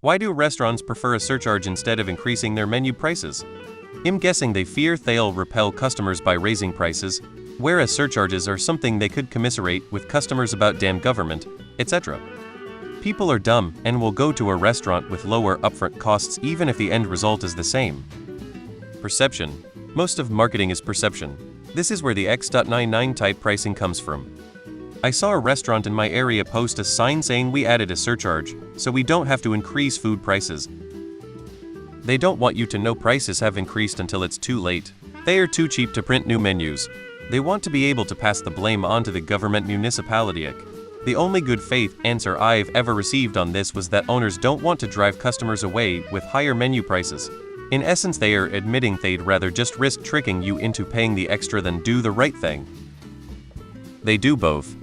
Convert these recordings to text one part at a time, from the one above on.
Why do restaurants prefer a surcharge instead of increasing their menu prices? I'm guessing they fear they'll repel customers by raising prices, whereas surcharges are something they could commiserate with customers about damn government, etc. People are dumb and will go to a restaurant with lower upfront costs even if the end result is the same. Perception. Most of marketing is perception. This is where the X.99 type pricing comes from. I saw a restaurant in my area post a sign saying we added a surcharge, so we don't have to increase food prices. They don't want you to know prices have increased until it's too late. They are too cheap to print new menus. They want to be able to pass the blame onto the government municipality. The only good faith answer I've ever received on this was that owners don't want to drive customers away with higher menu prices. In essence, they are admitting they'd rather just risk tricking you into paying the extra than do the right thing. They do both.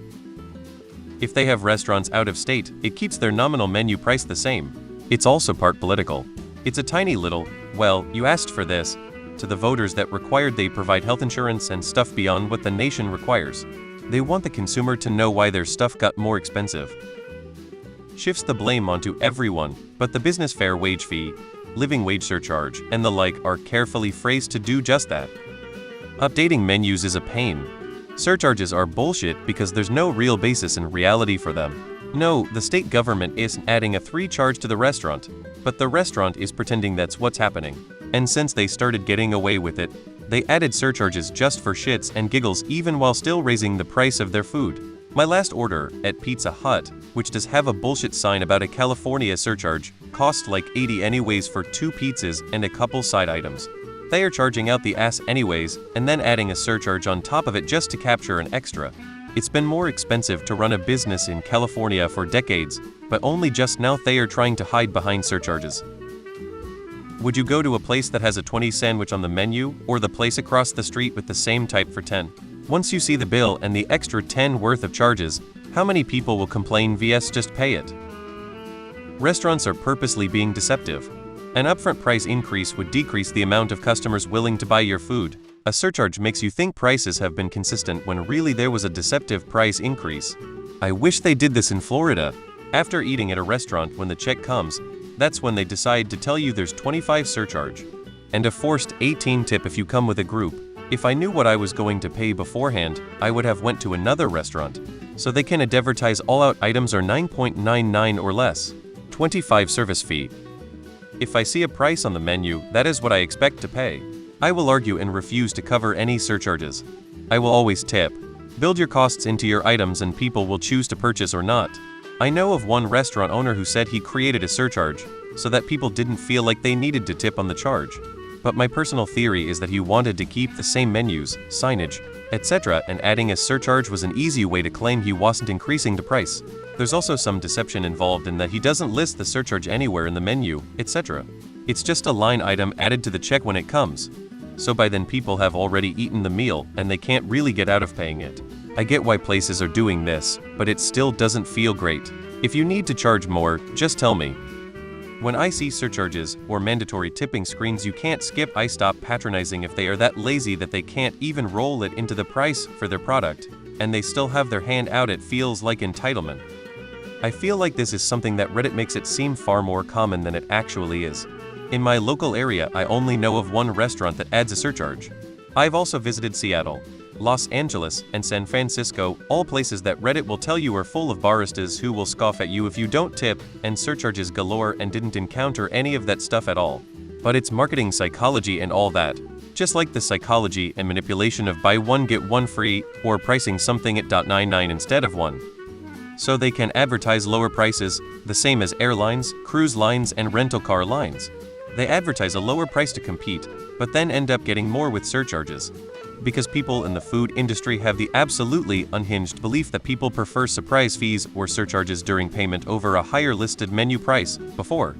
If they have restaurants out of state, it keeps their nominal menu price the same. It's also part political. It's a tiny little, well, you asked for this, to the voters that required they provide health insurance and stuff beyond what the nation requires. They want the consumer to know why their stuff got more expensive. Shifts the blame onto everyone, but the business fair wage fee, living wage surcharge, and the like are carefully phrased to do just that. Updating menus is a pain. Surcharges are bullshit because there's no real basis in reality for them. No, the state government isn't adding a free charge to the restaurant, but the restaurant is pretending that's what's happening. And since they started getting away with it, they added surcharges just for shits and giggles even while still raising the price of their food. My last order at Pizza Hut, which does have a bullshit sign about a California surcharge, cost like $80 anyways for 2 pizzas and a couple side items. They are charging out the ass anyways, and then adding a surcharge on top of it just to capture an extra. It's been more expensive to run a business in California for decades, but only just now they are trying to hide behind surcharges. Would you go to a place that has a 20 sandwich on the menu, or the place across the street with the same type for 10? Once you see the bill and the extra 10 worth of charges, how many people will complain vs just pay it? Restaurants are purposely being deceptive. An upfront price increase would decrease the amount of customers willing to buy your food. A surcharge makes you think prices have been consistent when really there was a deceptive price increase. I wish they did this in Florida. After eating at a restaurant, when the check comes, that's when they decide to tell you there's 25 surcharge and a forced 18 tip if you come with a group. If I knew what I was going to pay beforehand, I would have went to another restaurant. So they can advertise all-out items are $9.99 or less. 25 service fee. If I see a price on the menu, that is what I expect to pay. I will argue and refuse to cover any surcharges. I will always tip. Build your costs into your items and people will choose to purchase or not. I know of one restaurant owner who said he created a surcharge so that people didn't feel like they needed to tip on the charge. But my personal theory is that he wanted to keep the same menus, signage, etc., and adding a surcharge was an easy way to claim he wasn't increasing the price. There's also some deception involved in that he doesn't list the surcharge anywhere in the menu, etc. It's just a line item added to the check when it comes. So by then people have already eaten the meal and they can't really get out of paying it. I get why places are doing this, but it still doesn't feel great. If you need to charge more, just tell me. When I see surcharges or mandatory tipping screens you can't skip, I stop patronizing if they are that lazy that they can't even roll it into the price for their product, and they still have their hand out. It feels like entitlement. I feel like this is something that Reddit makes it seem far more common than it actually is. In my local area, I only know of one restaurant that adds a surcharge. I've also visited Seattle, Los Angeles, and San Francisco, all places that Reddit will tell you are full of baristas who will scoff at you if you don't tip, and surcharges galore, and didn't encounter any of that stuff at all. But it's marketing psychology and all that. Just like the psychology and manipulation of buy one get one free, or pricing something at $.99 instead of $1. So they can advertise lower prices, the same as airlines, cruise lines, and rental car lines. They advertise a lower price to compete, but then end up getting more with surcharges. Because people in the food industry have the absolutely unhinged belief that people prefer surprise fees or surcharges during payment over a higher listed menu price before.